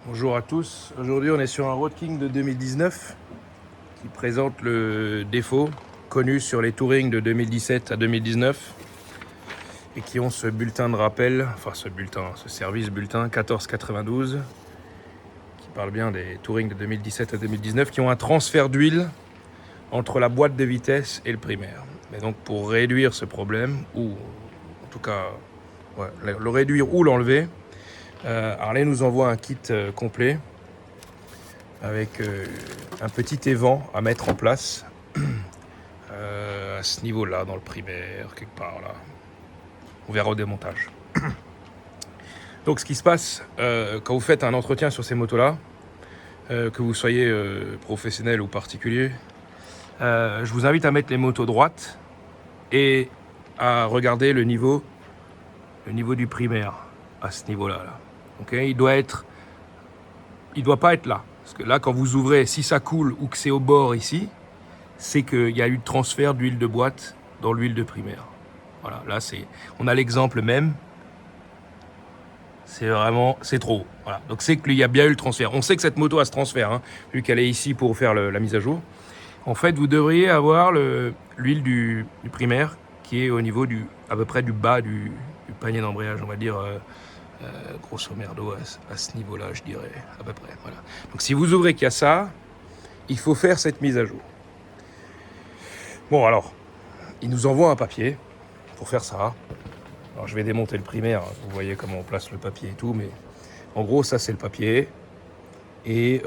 Bonjour à tous, aujourd'hui on est sur un Road King de 2019 qui présente le défaut connu sur les Touring de 2017 à 2019 et qui ont ce bulletin de rappel, ce service bulletin 1492 qui parle bien des Touring de 2017 à 2019 qui ont un transfert d'huile entre la boîte de vitesse et le primaire. Mais donc pour réduire ce problème, ou en tout cas le réduire ou l'enlever, Harley nous envoie un kit complet avec un petit évent à mettre en place à ce niveau-là, dans le primaire, quelque part là. On verra au démontage. Donc ce qui se passe quand vous faites un entretien sur ces motos-là, que vous soyez professionnel ou particulier, je vous invite à mettre les motos droites et à regarder le niveau du primaire à ce niveau-là. Là. Okay, il doit pas être là. Parce que là, quand vous ouvrez, si ça coule ou que c'est au bord ici, c'est qu'il y a eu transfert d'huile de boîte dans l'huile de primaire. Voilà, là, on a l'exemple même. C'est trop. Voilà. Donc c'est qu'il y a bien eu le transfert. On sait que cette moto a ce transfert, hein, vu qu'elle est ici pour faire la mise à jour. En fait, vous devriez avoir l'huile du primaire qui est au niveau à peu près du bas du panier d'embrayage, on va dire. Grosso merdo à ce niveau-là, je dirais, à peu près. Voilà. Donc si vous ouvrez qu'il y a ça, il faut faire cette mise à jour. Bon alors, il nous envoie un papier pour faire ça. Alors je vais démonter le primaire, vous voyez comment on place le papier et tout, mais en gros ça c'est le papier. Et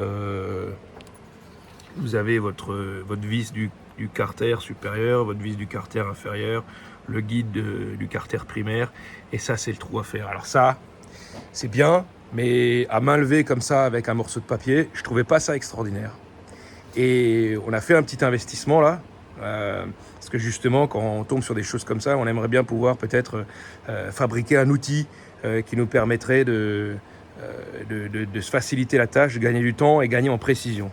vous avez votre vis du carter supérieur, votre vis du carter inférieur, le guide du carter primaire, et ça c'est le trou à faire. Alors ça, c'est bien, mais à main levée comme ça avec un morceau de papier, je trouvais pas ça extraordinaire. Et on a fait un petit investissement là, parce que justement quand on tombe sur des choses comme ça, on aimerait bien pouvoir peut-être fabriquer un outil qui nous permettrait de se faciliter la tâche, de gagner du temps et gagner en précision.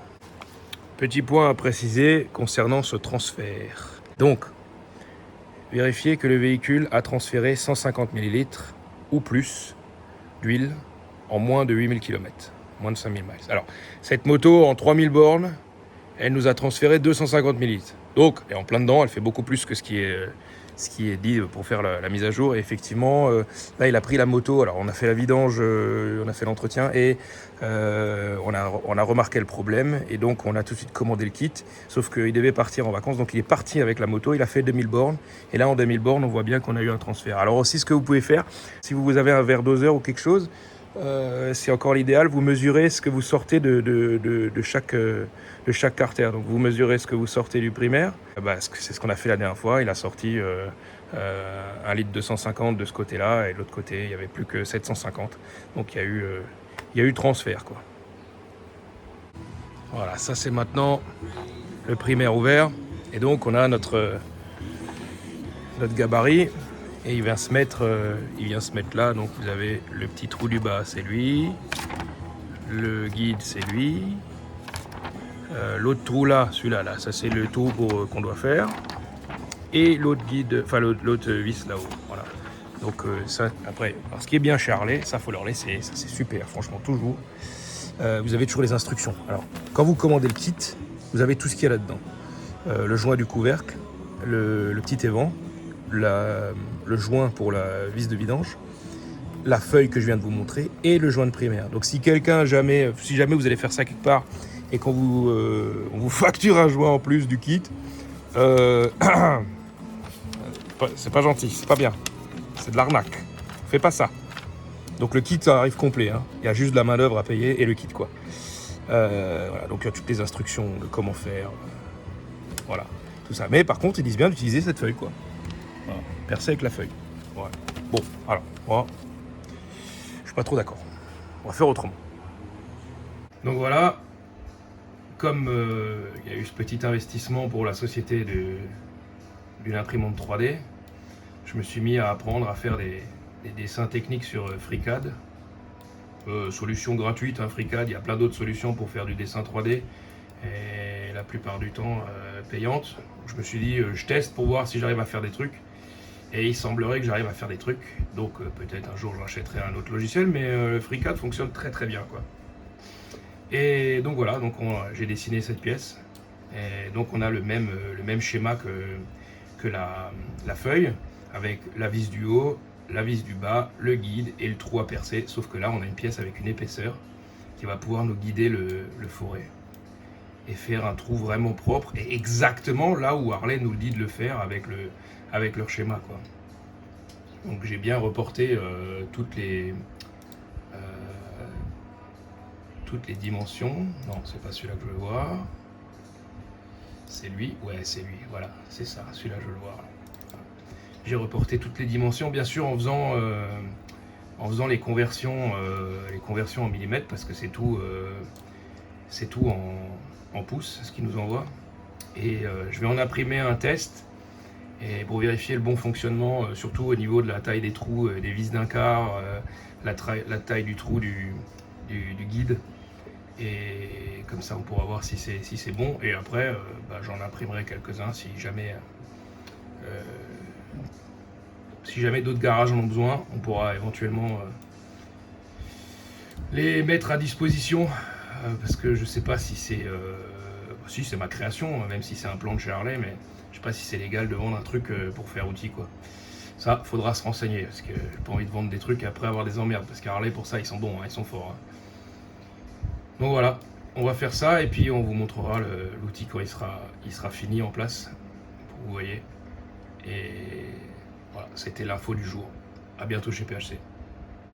Petit point à préciser concernant ce transfert. Donc, vérifiez que le véhicule a transféré 150 ml ou plus d'huile en moins de 8000 km, moins de 5000 miles. Alors, cette moto, en 3000 bornes, elle nous a transféré 250 ml. Donc, et en plein dedans, elle fait beaucoup plus que ce qui est dit pour faire la mise à jour. Et effectivement, là, il a pris la moto. Alors, on a fait la vidange, on a fait l'entretien et on a remarqué le problème. Et donc, on a tout de suite commandé le kit. Sauf qu'il devait partir en vacances. Donc, il est parti avec la moto. Il a fait 2000 bornes. Et là, en 2000 bornes, on voit bien qu'on a eu un transfert. Alors aussi, ce que vous pouvez faire, si vous avez un verre doseur ou quelque chose, c'est encore l'idéal. Vous mesurez ce que vous sortez de chaque carter. Donc vous mesurez ce que vous sortez du primaire. C'est ce qu'on a fait la dernière fois. Il a sorti 1 litre 250 de ce côté-là et de l'autre côté il n'y avait plus que 750. Donc il y a eu transfert quoi. Voilà, ça c'est maintenant le primaire ouvert. Et donc on a notre gabarit. Et il vient se mettre là, donc vous avez le petit trou du bas, c'est lui. Le guide, c'est lui. L'autre trou là, celui-là, là, ça c'est le trou qu'on doit faire. Et l'autre guide, enfin l'autre vis là-haut, voilà. Donc ça, après, alors, ce qui est bien chez Harley, ça faut leur laisser, ça c'est super, franchement, toujours. Vous avez toujours les instructions. Alors, quand vous commandez le kit, vous avez tout ce qu'il y a là-dedans. Le joint du couvercle, le petit évent, le joint pour la vis de vidange, la feuille que je viens de vous montrer et le joint de primaire. Donc si jamais vous allez faire ça quelque part et qu'on on vous facture un joint en plus du kit, c'est pas gentil, c'est pas bien, c'est de l'arnaque. Fais pas ça. Donc le kit ça arrive complet, hein. Il y a juste de la main d'œuvre à payer et le kit quoi. Voilà, donc il y a toutes les instructions de comment faire, voilà, tout ça. Mais par contre ils disent bien d'utiliser cette feuille quoi. Voilà, percer avec la feuille. Ouais. Bon, alors, moi, je suis pas trop d'accord. On va faire autrement. Donc voilà, comme il y a eu ce petit investissement pour la société d'une imprimante 3D, je me suis mis à apprendre à faire des dessins techniques sur FreeCAD. Solution gratuite, hein, FreeCAD, il y a plein d'autres solutions pour faire du dessin 3D. Et la plupart du temps payante. Je me suis dit, je teste pour voir si j'arrive à faire des trucs. Et il semblerait que j'arrive à faire des trucs. Donc peut-être un jour j'achèterai un autre logiciel, mais FreeCAD fonctionne très très bien quoi. Et donc voilà, donc j'ai dessiné cette pièce. Et donc on a le même schéma que la feuille, avec la vis du haut, la vis du bas, le guide et le trou à percer. Sauf que là, on a une pièce avec une épaisseur qui va pouvoir nous guider le forêt et faire un trou vraiment propre et exactement là où Harley nous le dit de le faire avec leur schéma, quoi. Donc j'ai bien reporté euh, toutes les dimensions. Non, c'est pas celui-là que je veux voir. C'est lui. Ouais, c'est lui. Voilà, c'est ça. Celui-là, je veux le voir. J'ai reporté toutes les dimensions, bien sûr, en faisant les conversions en millimètres, parce que c'est tout en pouces, ce qu'ils nous envoie. Et je vais en imprimer un test et pour vérifier le bon fonctionnement, surtout au niveau de la taille des trous, des vis d'un quart, la taille du trou du guide. Et comme ça, on pourra voir si c'est bon. Et après, j'en imprimerai quelques-uns euh, si jamais d'autres garages en ont besoin. On pourra éventuellement les mettre à disposition. Parce que je sais pas si si c'est ma création, même si c'est un plan de chez Harley, mais je sais pas si c'est légal de vendre un truc pour faire outil, quoi. Ça, faudra se renseigner, parce que j'ai pas envie de vendre des trucs et après avoir des emmerdes, parce qu'Harley, pour ça, ils sont bons, hein, ils sont forts. Hein. Donc voilà, on va faire ça, et puis on vous montrera l'outil quand il sera fini en place, pour que vous voyez. Et voilà, c'était l'info du jour. À bientôt chez PHC.